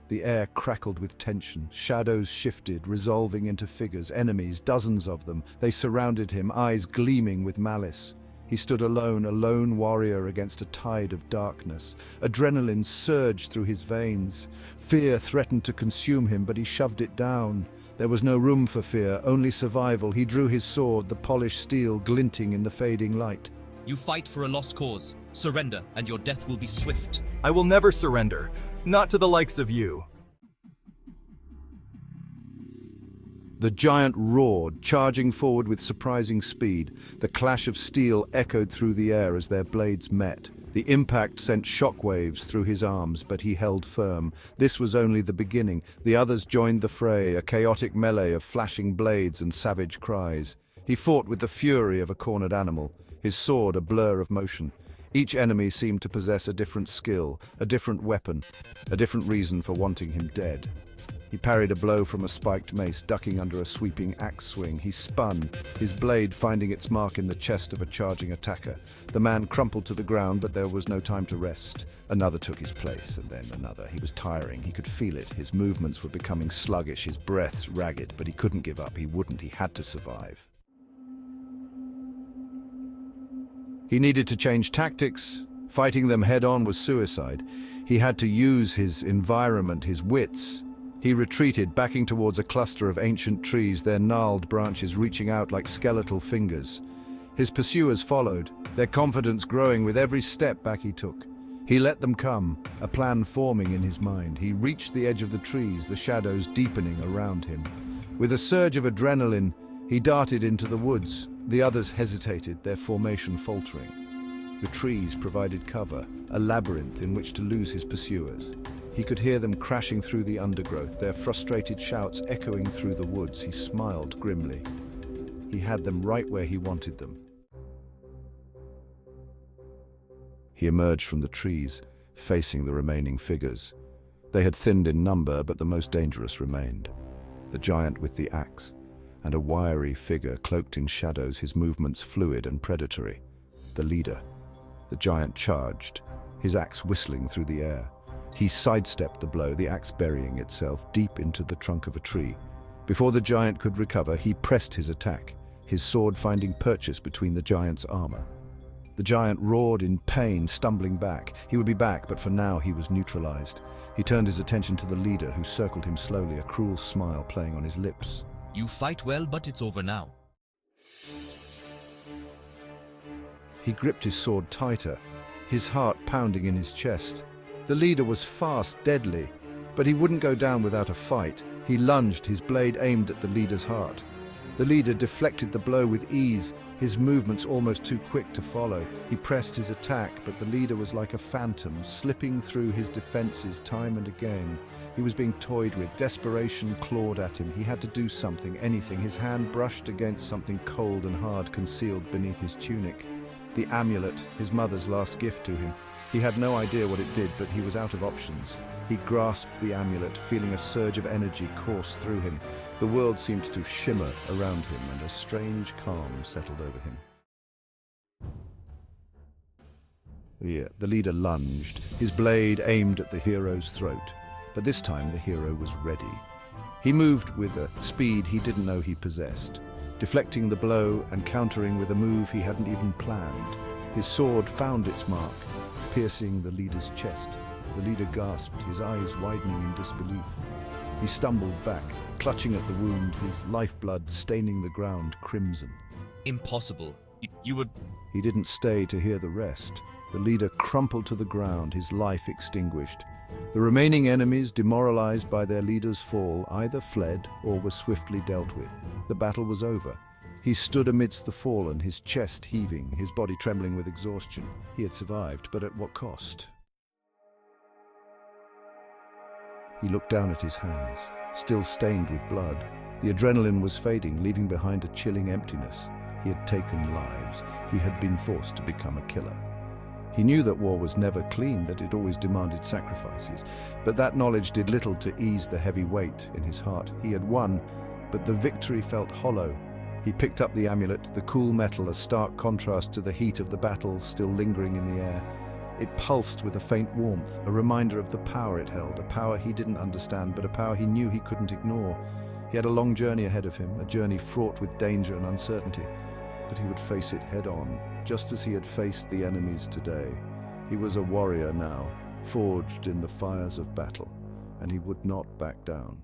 The air crackled with tension. Shadows shifted, resolving into figures, enemies, dozens of them. They surrounded him, eyes gleaming with malice. He stood alone, a lone warrior against a tide of darkness. Adrenaline surged through his veins. Fear threatened to consume him, but he shoved it down. There was no room for fear, only survival. He drew his sword, the polished steel glinting in the fading light. You fight for a lost cause. Surrender, and your death will be swift. I will never surrender, not to the likes of you. The giant roared, charging forward with surprising speed. The clash of steel echoed through the air as their blades met. The impact sent shockwaves through his arms, but he held firm. This was only the beginning. The others joined the fray, a chaotic melee of flashing blades and savage cries. He fought with the fury of a cornered animal, his sword a blur of motion. Each enemy seemed to possess a different skill, a different weapon, a different reason for wanting him dead. He parried a blow from a spiked mace, ducking under a sweeping axe swing. He spun, his blade finding its mark in the chest of a charging attacker. The man crumpled to the ground, but there was no time to rest. Another took his place, and then another. He was tiring. He could feel it. His movements were becoming sluggish, his breaths ragged, but he couldn't give up. He wouldn't. He had to survive. He needed to change tactics. Fighting them head-on was suicide. He had to use his environment, his wits. He retreated, backing towards a cluster of ancient trees, their gnarled branches reaching out like skeletal fingers. His pursuers followed, their confidence growing with every step back he took. He let them come, a plan forming in his mind. He reached the edge of the trees, the shadows deepening around him. With a surge of adrenaline, he darted into the woods. The others hesitated, their formation faltering. The trees provided cover, a labyrinth in which to lose his pursuers. He could hear them crashing through the undergrowth, their frustrated shouts echoing through the woods. He smiled grimly. He had them right where he wanted them. He emerged from the trees, facing the remaining figures. They had thinned in number, but the most dangerous remained. The giant with the axe, and a wiry figure cloaked in shadows, his movements fluid and predatory. The leader. The giant charged, his axe whistling through the air. He sidestepped the blow, the axe burying itself deep into the trunk of a tree. Before the giant could recover, he pressed his attack, his sword finding purchase between the giant's armor. The giant roared in pain, stumbling back. He would be back, but for now he was neutralized. He turned his attention to the leader, who circled him slowly, a cruel smile playing on his lips. You fight well, but it's over now. He gripped his sword tighter, his heart pounding in his chest. The leader was fast, deadly, but he wouldn't go down without a fight. He lunged, his blade aimed at the leader's heart. The leader deflected the blow with ease, his movements almost too quick to follow. He pressed his attack, but the leader was like a phantom, slipping through his defenses time and again. He was being toyed with. Desperation clawed at him. He had to do something, anything. His hand brushed against something cold and hard concealed beneath his tunic. The amulet, his mother's last gift to him. He had no idea what it did, but he was out of options. He grasped the amulet, feeling a surge of energy course through him. The world seemed to shimmer around him, and a strange calm settled over him. The leader lunged, his blade aimed at the hero's throat. But this time the hero was ready. He moved with a speed he didn't know he possessed, deflecting the blow and countering with a move he hadn't even planned. His sword found its mark, piercing the leader's chest. The leader gasped, his eyes widening in disbelief. He stumbled back, clutching at the wound, his lifeblood staining the ground crimson. Impossible. You would... He didn't stay to hear the rest. The leader crumpled to the ground, his life extinguished. The remaining enemies, demoralized by their leader's fall, either fled or were swiftly dealt with. The battle was over. He stood amidst the fallen, his chest heaving, his body trembling with exhaustion. He had survived, but at what cost? He looked down at his hands, still stained with blood. The adrenaline was fading, leaving behind a chilling emptiness. He had taken lives. He had been forced to become a killer. He knew that war was never clean, that it always demanded sacrifices. But that knowledge did little to ease the heavy weight in his heart. He had won, but the victory felt hollow. He picked up the amulet, the cool metal, a stark contrast to the heat of the battle still lingering in the air. It pulsed with a faint warmth, a reminder of the power it held, a power he didn't understand, but a power he knew he couldn't ignore. He had a long journey ahead of him, a journey fraught with danger and uncertainty, but he would face it head-on, just as he had faced the enemies today. He was a warrior now, forged in the fires of battle, and he would not back down.